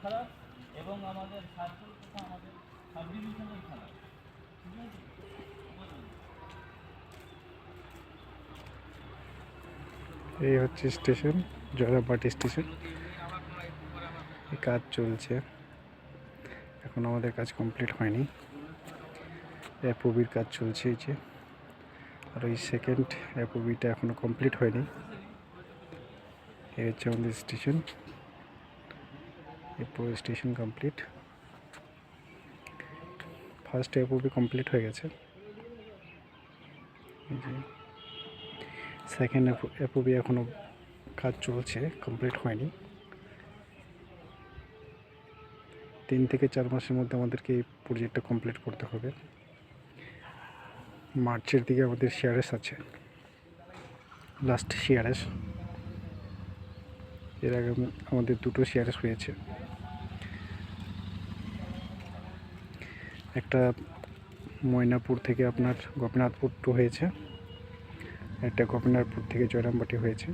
খারাপ এবং আমাদের সার্কেল তথা আমাদের সাব ডিভিশনের খারাপ। ঠিক আছে, এই হচ্ছে স্টেশন, জয়রামবাটি স্টেশন। এই কাজ চলছে, এখন আমাদের কাজ কমপ্লিট হয়নি। অ্যাপোবির কাজ চলছে এই যে, আর ওই সেকেন্ড অ্যাপোবিটা এখনো কমপ্লিট হয়নি। এই হচ্ছে আমাদের স্টেশন, এই পুরো স্টেশন কমপ্লিট। ফার্স্ট অ্যাপোবি কমপ্লিট হয়ে গেছে, এই যে সেকেন্ড অ্যাপোবি এখনো কাজ চলছে, কমপ্লিট হয়নি। 3 থেকে 4 মাসের মধ্যে আমাদেরকে এই প্রজেক্টটা কমপ্লিট করতে হবে। মার্চের দিকে আমাদের সিআরএস আছে, লাস্ট সিআরএস। এর আগে আমাদের 2টো সিআরএস হয়েছে, একটা ময়নাপুর থেকে আপনার গোপীনাথপুর টু হয়েছে, একটা গোপীনাথপুর থেকে জয়রামবাটি হয়েছে,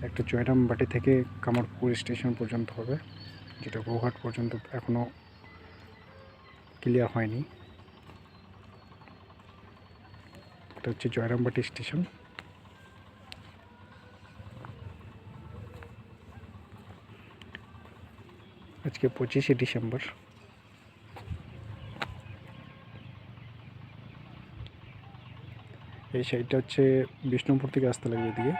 একটা জয়রামবাটি থেকে কামারপুর স্টেশন পর্যন্ত হবে, যেটা গোঘাট পর্যন্ত এখনও ক্লিয়ার হয়নি। এটা হচ্ছে জয়রামবাটি স্টেশন। আজকে 25শে ডিসেম্বর। এই সাইডটা হচ্ছে বিষ্ণুপুর থেকে আসতে লাগবে এদিকে,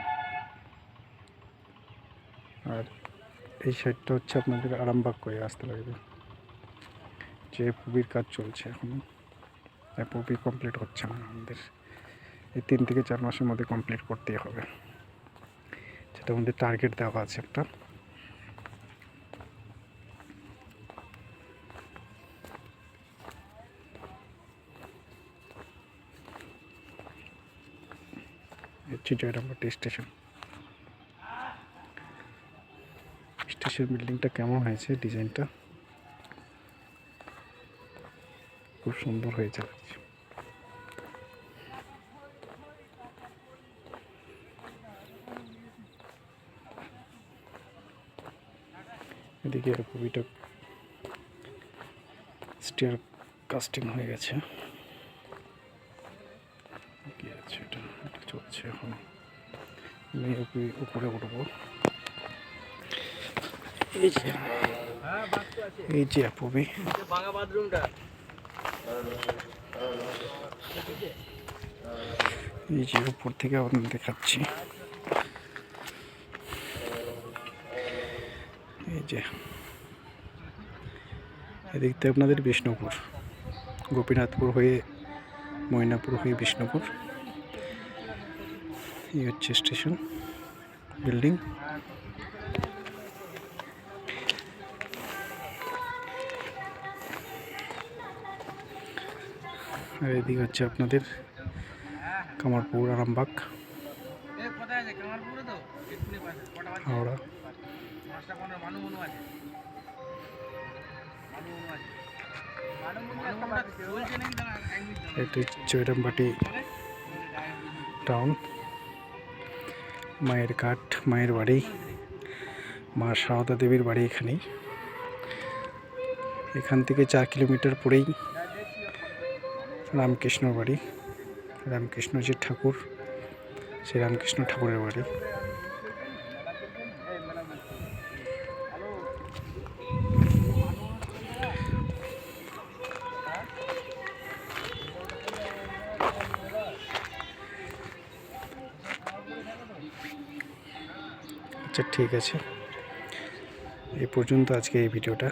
আর এই সাইডটা হচ্ছে আপনাদের আরামবাগ করে আসতে লাগবে। যে এপোবির কাজ চলছে এখনো, এপোবি কমপ্লিট হচ্ছে না আমাদের। এই 3 থেকে 4 মাসের মধ্যে কমপ্লিট করতেই হবে, যেটা আমাদের টার্গেট দেওয়া আছে একটা। হচ্ছে জয়রামবাটি স্টেশন। স্টেশন বিল্ডিংটা কেমন হয়েছে, ডিজাইনটা খুব সুন্দর হয়েছে। এদিকে এপোবিটা স্টিয়ার কাস্টিং হয়ে গেছে, কি আছে এটা, এটা চলছে এখন। আমি উপরে উঠবো। এই যে অ্যাপোবি, এই যে উপর থেকে আপনাদের দেখাচ্ছি। এই যে এদিক থেকে আপনাদের বিষ্ণুপুর, গোপীনাথপুর হয়ে ময়নাপুর হয়ে বিষ্ণুপুর। এই হচ্ছে স্টেশন বিল্ডিং। আর এদিকে হচ্ছে আপনাদের কামারপুর, আরামবাগ, হাওড়া। এটা জয়রামবাটি টাউন, মায়ের ঘাট, মায়ের বাড়ি, মা সারদা দেবীর বাড়ি এখানেই। এখান থেকে 4 কিলোমিটার পরেই রামকৃষ্ণর বাড়ি, রামকৃষ্ণ যে ঠাকুর, সেই রামকৃষ্ণ ঠাকুরের বাড়ি। আচ্ছা ঠিক আছে, এই পর্যন্ত আজকে এই ভিডিওটা।